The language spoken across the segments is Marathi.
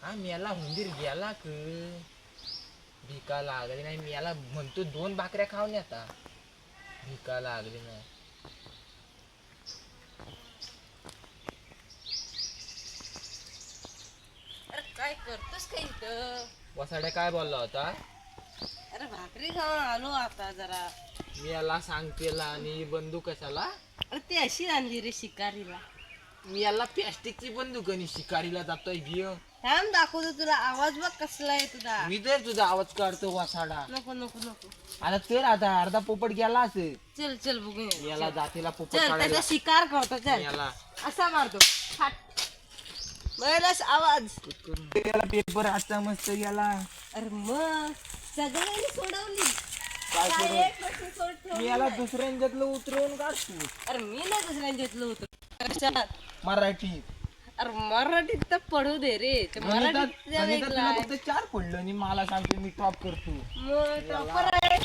हा मेला हुंदीर गेला क भिका लागली नाही. मेला म्हणतो 2 भाकऱ्या खाऊन येता. भिका लागली नाही. अरे काय करतोस काय इथं? वसाड्या काय बोलला होता? अरे भाकरी खाऊन आलो आता जरा. मेला सांगतेला आणि बंदूक कशाला? अरे ती अशी आणली रे शिकारीला. मेला प्लॅस्टिकची बंदूक आणि शिकारीला जातोय घेऊन. थांब दाखवतो तुला. आवाज बघ कसला आहे तुझा. मी तर तुझा आवाज काढतो वसाडा. नको नको नको. आता तर आता अर्धा पोपट गेला असेल. चल चल बघूया. मेला जातीला पोपट चल काढायला. त्याचा शिकार करतो. चल मेला असा मारतो. फाट. बरंच आवाज. त्याला पेपर आता मस्त गेला. अरे मग सगळ्यांनी सोडवली. काय काय करू? एक गोष्ट सोड ठेवली मेला नाही. दुसऱ्यांच्यातलं उतरवून काढतो. अरे मी नाही दुसऱ्यांच्यातलं होतो. कशात? मराठी अरे मराठीत तर पडू दे रे. ते गणितात मराठीत गणितात वेगळं तुला आहे. फक्त 4 पडलं आणि मला सांगते मी टॉप करतो. मग टॉपर आहे.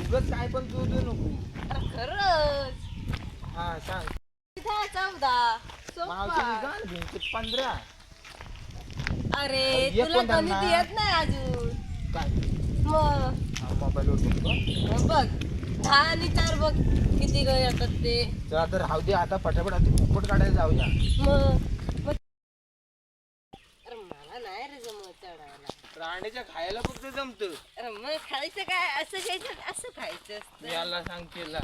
उगाच काय पण तू नको. अरे खरंच. हा सांग. किती आहे? 14. मावशीने सोपा. गाल घेऊन 15. अरे ये तुला पण गणित त्यांना. येत नाही अजून. काय मग मोबाईल वर मग बघ 10 आणि 4 बघ किती ग येतात ते. चला तर राहू दे आता पटापट आता पोपट काढायला जाऊया. मग अरे मला नाही रे जमत चढायला. रांडेच्या खायला फक्त जमत. अरे मग खायचं काय? असं घ्यायचं असं खायचं असतं. याला सांगतेला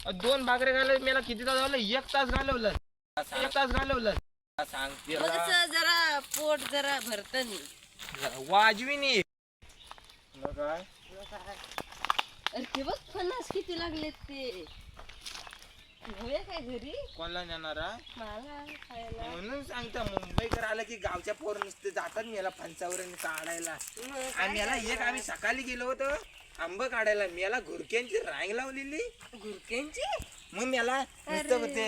मग 2 भाकरे घालवलं. मला किती तास घालवलं? 1 तास घालवलं. 1 तास घालवलं. सांगतेला कसं जरा पोट जरा भरत नाही. वाजवी नाही. काय अरे ते बघ फणस किती लागलेत ते. घेऊया काय घरी? कोणाला नेणार आहे? मला खायला. म्हणून सांगता मुंबईकर आलं की गावच्या पोर नुसते जातात मेला फणसावर काढायला. मग आणि काय याला एक करायचं? आम्ही सकाळी गेलो होतो आंब काढायला. मेला घुरक्यांची रांग लावलेली. गुरक्यांची. मग मला नुसतं ते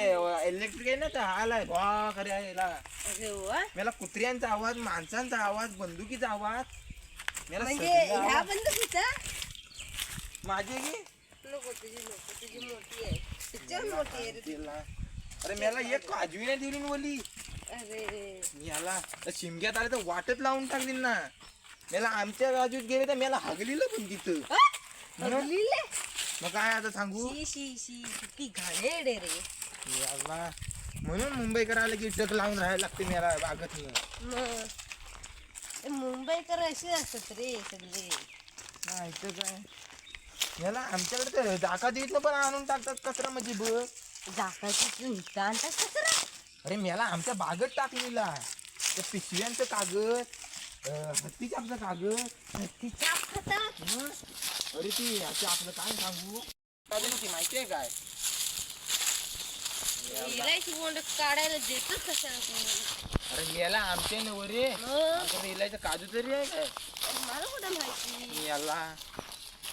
इलेक्ट्रिक आहे ना तर आलाय भा करायला. अरे वा. मला कुत्र्यांचा आवाज, माणसांचा आवाज, बंदुकीचा आवाज. मला म्हणजे सगळा ह्या आवाज. बंदुकीचा माझी की नको तुझी मोठी आहे. पिक्चर मोठी आहे रे. तिला अरे मला एक काजवी नाही दिली बोली. अरे याला तर शिमग्यात आले तर वाटत लावून टाकली ना. मला आमच्या बाजूत गेले तर मला हगलीला पण तिथं. म्हणून लिहिले. मग काय आता सांगू शी शी शी किती घाणेरडे रे. याला. म्हणून मुंबईकर आलं की टक लावून राहायला लागते मला बागत नाही. मग ते मुंबईकर असे असतात रे सगळे. नाही तर काय याला आमच्याकडे तर जाका देत पण आणून टाकतात कचरा म्हणजे बघ. जाकाची इथं आणतात कचरा. अरे मला आमच्या बागेत टाकलेला त्या पिशव्यांचं कागद, हत्तीच्या आपलं कागद. तिच्या खातात. हं? अरे ती आता आपलं काय सांगू ती माहितीये काय? इलायची बोंड काढायला देतच कशाला कोणी. अरे मेला आमच्या नवरे मग इलायचं काजू तरी आहे काय? मला कुठं माहिती. याला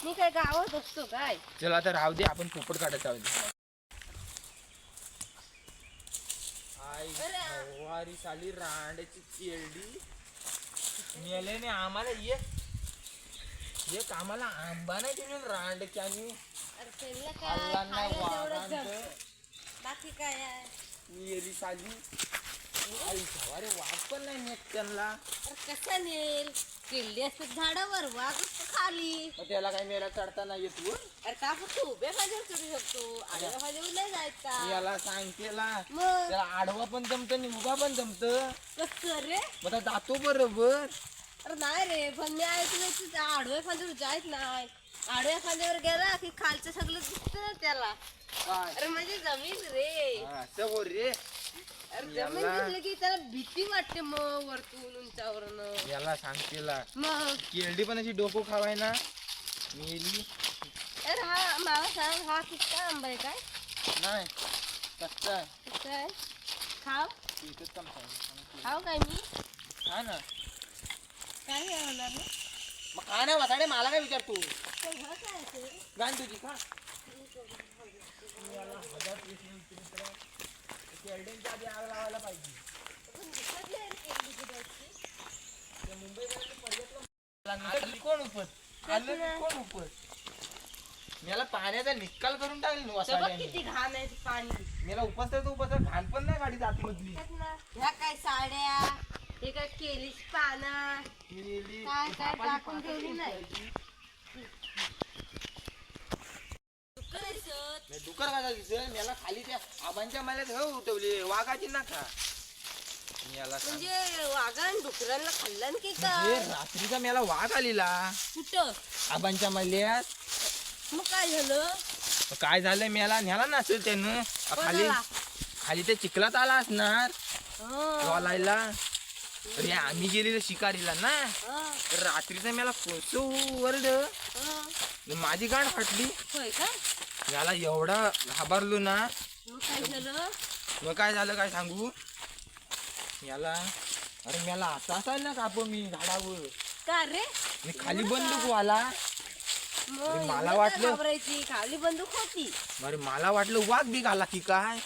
मी काय गावात असतो काय? चला आता राहू दे आपण पोपट काढायचा आहोत. अरे. वारी साली रांड्याची केरडी मेल्याने आम्हाला एक आम्हाला आंबा नाही दिली रांडची आणि अरे त्यांना काय खाल्ला नाही खायला तेवढंच वाघांचं. जमतं. बाकी काय आहे? मेली साली आई अरे वाघ पण नाही नेत त्यांना. अरे कसा नेल? किल्ली असतात झाडावर, वाघ असतो खाली. मग त्याला काही मेला चढता नाही येत वर. अरे का फक्त उभ्या भाज्यावर चढू शकतो, आडव्या भाज्यावर नाही जायचं याला सांगतेला मग त्याला आडवा पण जमत आणि उभा पण जमत. कसं रे? मग आता जातो बरोबर. अरे नाही रे, पण मी ऐकलं की त्या आडव्या खांद्यावर जायच नाही. आडव्या खांद्यावर गेला की खालचं सगळं दिसतं ना त्याला. काय अरे म्हणजे जमीन रे. समोर रे. अरे जमीन याला- दिसलं की त्याला भीती वाटते मग वरतून उंचावरनं. याला सांगतेला मग केरडी पण अशी डोकं खावाय ना मेली अरे हा मला सांग, हा किती आंबा आहे काय? नाही कच्चा कसं आहे? खाव इथंच काम सांगते. खाव काय मी? खा ना काय नाही होणार रे. मग खा ना वाटाडे मला काय विचारतो पण हा काय आहे ते? गाण तुझी खा. केरड्यांच्या आधी आग लावायला पाहिजे. पण दिसत नाही रे केळी दुधाची. त्या मुंबईकरांनी पर्यटन कोण उपत आलं की कोण उपत मला पाण्याचा निकाल करून टाकली तर बघ वसाड्याने. किती घाण आहे ते पाणी. मला उपसता तो उपसता घाण पण नाही गाडी आतमधली. ह्या काय साड्या, हे काय केलीस पानं केली. काय काय बापाची टाकून पानं ठेवली नाही. केली. करायचं नाही, डुकर काय दिसत याला खाली त्या आबांच्या माल्यात हो उठवली वाघाची ना खा याला सांग. म्हणजे वाघान डुकरांना खाल्लं की हे काय रात्रीचा मला वाघ आलेला कुठं आबांच्या मल्यात. मग काय झालं काय झालं मेला न्याला नसेल त्यानं खाली कोणाला? खाली ते चिखलात आला असणार हं, वालायला. अरे आम्ही गेलेलो शिकारीला ना हं, तर रात्रीचा मला कोसो वरड हं. माझी गाठ फाटली. होय का याला एवढा घाबरलो ना. मग काय झालं मग काय झालं काय सांगू याला. अरे मला असा असायला ना काप मी झाडावर का रे मी खाली बंदूक वाला. मग अरे मला एवढं काय वाटलं- घाबरायची खाली बंदूक होती अरे मला वाटलं वाघ बी घाला की काय.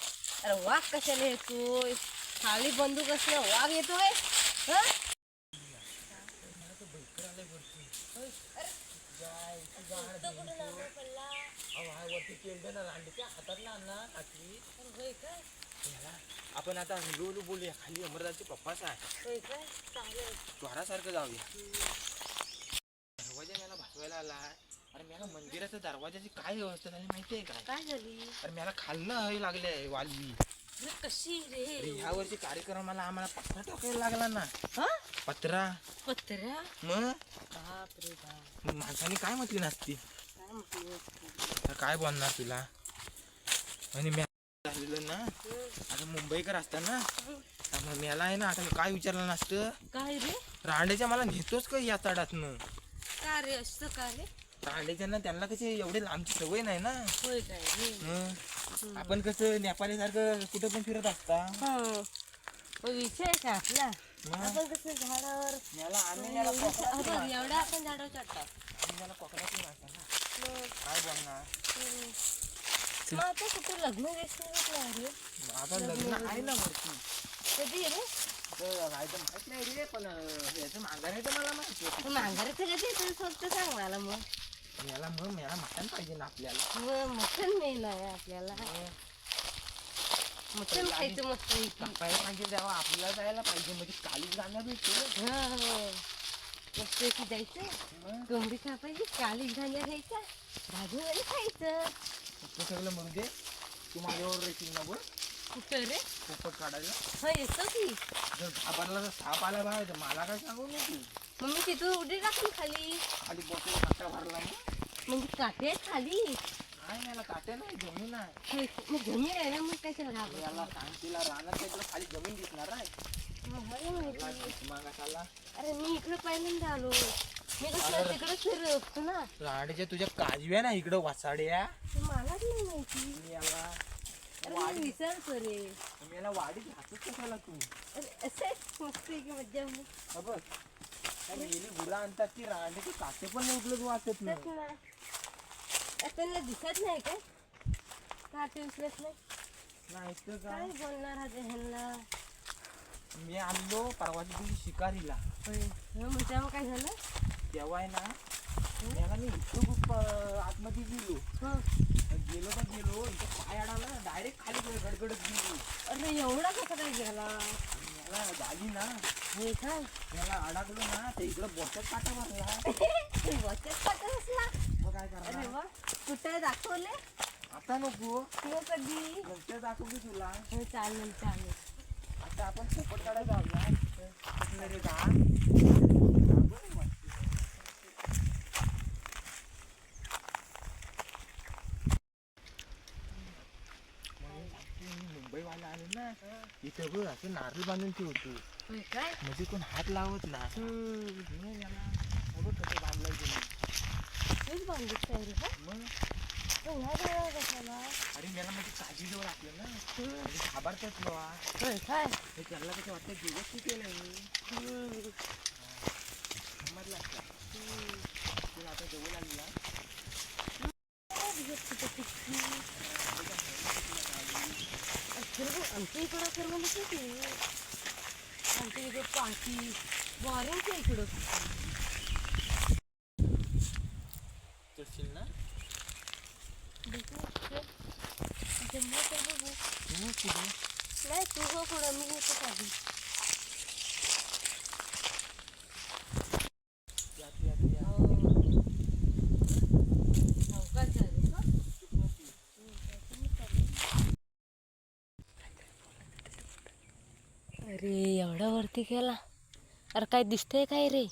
अरे वाघ कशाला येतोय खाली बंदूक असलं वाघ येतोय हं? आपण आता हळूहळू बोलूया खाली अमरदासचे पप्पाच आहे होय काय चालेल द्वारासारखं जाऊया. दरवाजा मला भासवायला आला. अरे मला मंदिराच्या दरवाजाची काय व्यवस्था झाली माहितीये काय. काय झाली अरे मला खाल्लं हे लागले वालवी. अरे कशी रे अरे ह्या वर्षी कार्यक्रमाला आम्हाला पत्रा टाकायला लागला ना. हा पत्रा पत्र्या मग बापरे बाप माणसाने काय म्हटली नसती काय म्हटलं तर काय बोलणार तुला. आणि मी झालेलं ना आता मुंबईकर असता ना त्यामुळे मला आहे ना आता काय विचारलं नसतं. काय रे रांडेच्या मला नेतोच का या तडातनं. का रे असं का रे रांडेच्या ना त्यांना कशी एवढे लांबची सवय नाही ना. होय काय रे मग आपण कसं नेपाळी सारखं कुठं पण फिरत असता. विषय का आपला मग आपण कसं झाडावर मला आम्ही याला कोकणातली माणसं. एवढा आपण झाडावर चढतात आम्ही याला कोकणातली माणसं ना. काय बोलणार मग आता कुठं लग्न रेस्टॉरंट रे आता लग्न आहे ना वरती कधी रे तर काय तर माहित नाही रे पण याचं माघारायचं मला माहिती होतं. माघारीचं कधी येतं फक्त सांग मला मग याला मटण पाहिजे ना आपल्याला. मग मटण मेन आहे आपल्याला मटण खायचं मस्त कापायला पाहिजे तेव्हा आपल्याला जायला पाहिजे म्हणजे कालीच गाणं भेटते. मस्त की जायचं कोंबडी कापायची कालीच घाण्या घ्यायचा भाजीमध्ये खायचं ते सगळं मग दे तू माझ्यावर रेशील ना बोल कुठं रे पोपट काढायला. हा येतो की जर घाबरला तर साप आला बाहेर तर मला काय सांगू नको. मग मी तिथून उडी टाकली खाली खाली बसून काटा भरला मग म्हणजे काटे आहेत खाली काय मला काटे नाही जमीन आहे. होय, मग जमीन आहे ना मग कशाला घाबरतो? याला सांग तिला रानात इकडं खाली जमीन दिसणार आहे. मला माहिती. मागा चालला अरे मी इकडे पहिल्यांदा आलो मी कसं तिकडे फिरत असतो ना राणीच्या तुझ्या काजव्या ना इकडं वासाड्या. मलाच नाही माहिती मी याला अरे मी विचारतो रे मी याला वाडीत घातच कशाला तू. अरे असं मस्त आहे की मज्जा मग. हा बघ त्या गेली गुरा आणतात की रांडेचे काटे पण नाही उचलत वाटत नाही. कसं नाही? त्यांना दिसत नाही काय काटे उचलत नाही नाही तर काय काय बोलणार आहे ह्यांना मी आणलो परवाच्या दिवशी शिकारीला. मग तेव्हा काय झालं तेव्हा आहे ना याला मी इतकं खूप आतमध्ये गेलो हं. गेलो तर गेलो इथं पाय अडाला ना डायरेक्ट खाली गडगडत गेलो. अरे एवढा कसा काय गेला आणि याला झाली ना हे काय याला अडकलो ना तर इकडं बोटात काटा भरला. वचत पाठवत असला मग काय अरे करणार वा कुठे दाखवले आता नको मग कधी नंतर दाखवली तुला. हो चालेल चालेल आता आपण पोपट काढायला जाऊया. रे का मुंबईवाला आले ना इथं बघ असं नारळ बांधून ठेवतो होय काय म्हणजे कोण हात लावत ना. मग याला बघ कसं बांधलाय तुम्ही. हेच बांधूच काय रे मग पण ह्या जवळ कशाला अरे मला म्हणजे काळजीजवळ आपलं ना म्हणजे घाबरतात लोहा. होय काय हे त्याला कसं वाटतं दिवस की केलंय मी समजला का? तुला आता जवळ आलेला आमच्या इकडं तर म्हणजे किती आमच्या इकडं पाठी वाऱ्यांच्या इकडं चढशील ना जमलं तर बघू तू कुठे नाही तू हो पुढं मी येतो आधी वरती केला. अरे काय दिसतंय काय रे?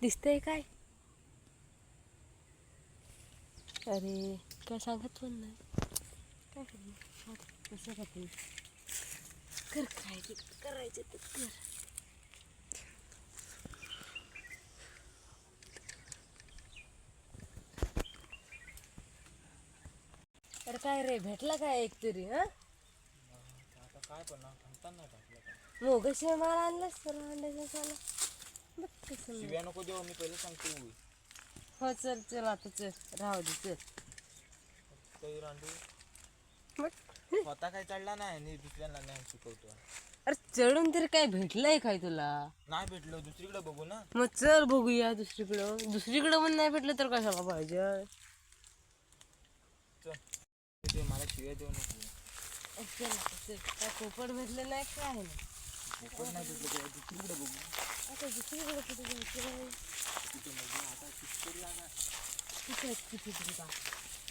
दिसतंय काय? अरे काय सांगत पण नाही. काय करणार? कसं करते? कर काय ते करायचं ते कर. अरे काय रे भेटला काय एक तरी? हा आता काय पण सांगता नाही टाकलं काय. मोग शेमाला आणलास तर अंड्याचा साला. बघ कसं. शिव्या नको देऊ, मी पहिले सांगतो. हो चल चल आता चल राहू दे चल. काही रांडू बघ. स्वतः काय चढला नाही आणि दुसऱ्यांना नाही शिकवतो. अरे चढून तरी काय भेटलंय काय तुला? नाही भेटलो दुसरीकडे बघू ना. मग चल बघूया दुसरीकडं. दुसरीकडं पण नाही भेटलं तर कशाला पाहिजे? चल ते मला शिव्या देऊ नको. चल आता चल. काय पोपट भेटलं नाही काय नाही. कोण नाही भेटलो तेव्हा दुसरीकडे बघू. आता दुसरीकडे कुठे जायचं? तिथे बघू आता किती लागा. कुठे आहेत किती तरी का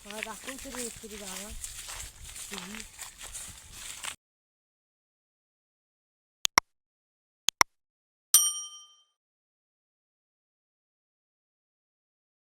मला दाखवून तरी एक तरी जागा.